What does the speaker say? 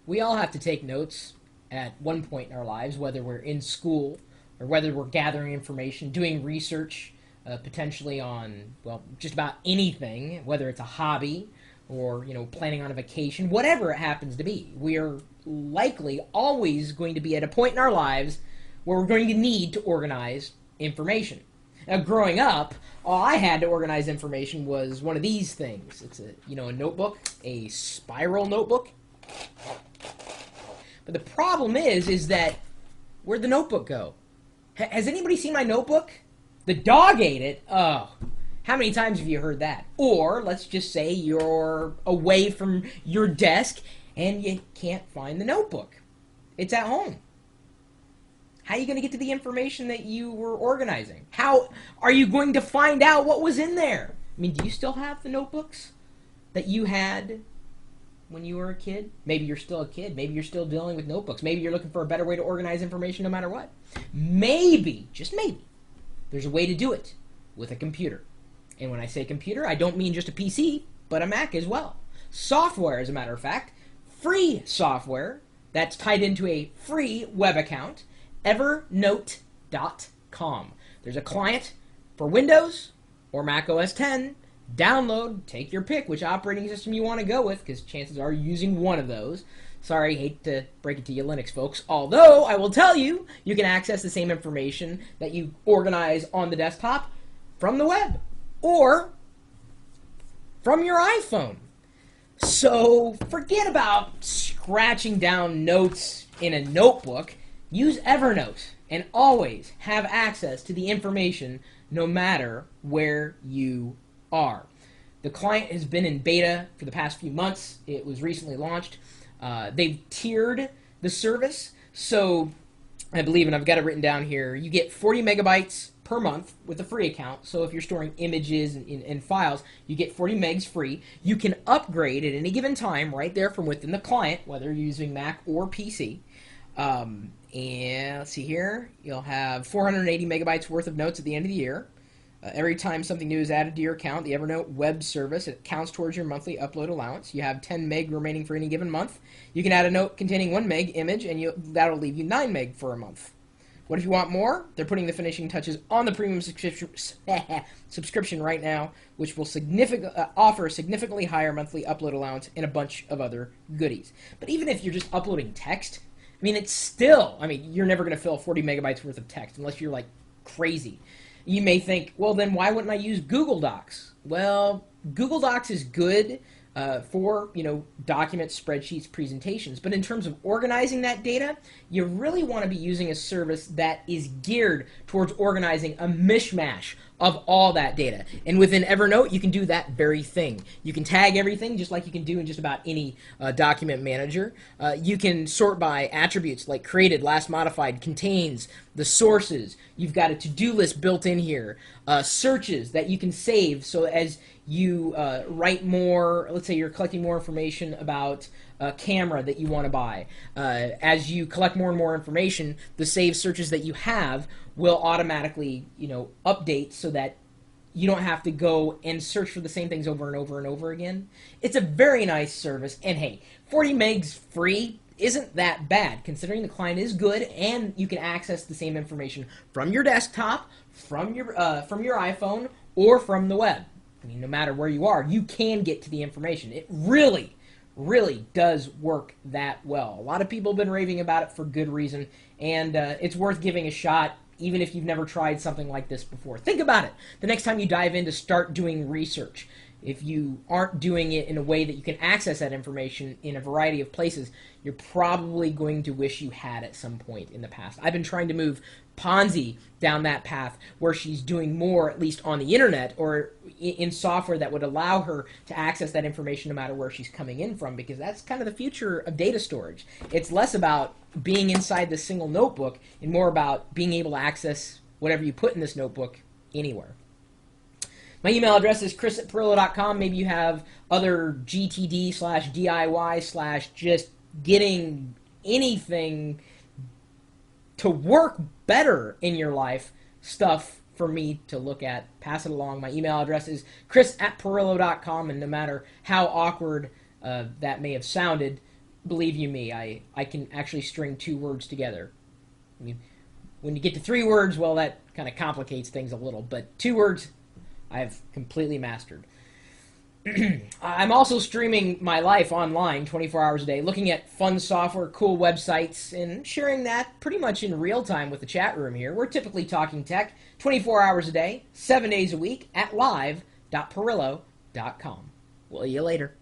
We all have to take notes at one point in our lives, whether we're in school or whether we're gathering information, doing research, potentially on, well, just about anything, whether it's a hobby or, planning on a vacation, whatever it happens to be. We are likely always going to be at a point in our lives where we're going to need to organize information. Now, growing up, all I had to organize information was one of these things. It's a notebook, a spiral notebook. But the problem is that where'd the notebook go? Has anybody seen my notebook? The dog ate it. Oh, how many times have you heard that? Or let's just say you're away from your desk and you can't find the notebook. It's at home. How are you going to get to the information that you were organizing? How are you going to find out what was in there? I mean, do you still have the notebooks that you had when you were a kid? Maybe you're still a kid. Maybe you're still dealing with notebooks. Maybe you're looking for a better way to organize information no matter what. Maybe, just maybe, there's a way to do it with a computer. And when I say computer, I don't mean just a PC, but a Mac as well. Software, as a matter of fact, free software that's tied into a free web account, evernote.com. There's a client for Windows or Mac OS X. Download, take your pick, which operating system you want to go with, because chances are you're using one of those. Sorry, hate to break it to you Linux folks, although I will tell you, you can access the same information that you organize on the desktop from the web or from your iPhone. So forget about scratching down notes in a notebook. Use Evernote and always have access to the information no matter where you are. The client has been in beta for the past few months. It was recently launched. They've tiered the service. So I believe, and I've got it written down here, you get 40 megabytes per month with a free account. So if you're storing images and files, you get 40 megs free. You can upgrade at any given time right there from within the client, whether you're using Mac or PC. And let's see here, you'll have 480 megabytes worth of notes at the end of the year. Every time something new is added to your account, the Evernote web service, it counts towards your monthly upload allowance. You have 10 meg remaining for any given month. You can add a note containing 1 meg image, and that'll leave you 9 meg for a month. What if you want more? They're putting the finishing touches on the premium subscription right now, which will offer a significantly higher monthly upload allowance and a bunch of other goodies. But even if you're just uploading text, it's still, you're never going to fill 40 megabytes worth of text unless you're like crazy. You may think, well, then why wouldn't I use Google Docs? Well, Google Docs is good for, documents, spreadsheets, presentations. But in terms of organizing that data, you really want to be using a service that is geared towards organizing a mishmash of all that data. And within Evernote, you can do that very thing. You can tag everything just like you can do in just about any document manager. You can sort by attributes like created, last modified, contains, the sources. You've got a to-do list built in here. Searches that you can save so as you write more, let's say you're collecting more information about a camera that you want to buy. As you collect more and more information, the saved searches that you have will automatically, update so that you don't have to go and search for the same things over and over and over again. It's a very nice service, and hey, 40 megs free isn't that bad, considering the client is good and you can access the same information from your desktop, from your iPhone, or from the web. No matter where you are, you can get to the information. It really does work that well. A lot of people have been raving about it for good reason, and it's worth giving a shot, even if you've never tried something like this before. Think about it. The next time you dive in to start doing research, if you aren't doing it in a way that you can access that information in a variety of places, you're probably going to wish you had at some point in the past. I've been trying to move Ponzi down that path where she's doing more, at least on the internet or in software that would allow her to access that information no matter where she's coming in from, because that's kind of the future of data storage. It's less about being inside the single notebook and more about being able to access whatever you put in this notebook anywhere. My email address is chris@pirillo.com. Maybe you have other GTD/DIY/ just getting anything to work better in your life stuff for me to look at. Pass it along. My email address is chris@pirillo.com, and no matter how awkward that may have sounded, believe you me, I can actually string 2 words together. I mean, when you get to 3 words, well, that kind of complicates things a little, but 2 words, I've completely mastered. I'm also streaming my life online 24 hours a day, looking at fun software, cool websites, and sharing that pretty much in real time with the chat room here. We're typically talking tech 24 hours a day, 7 days a week at live.pirillo.com. Will you later.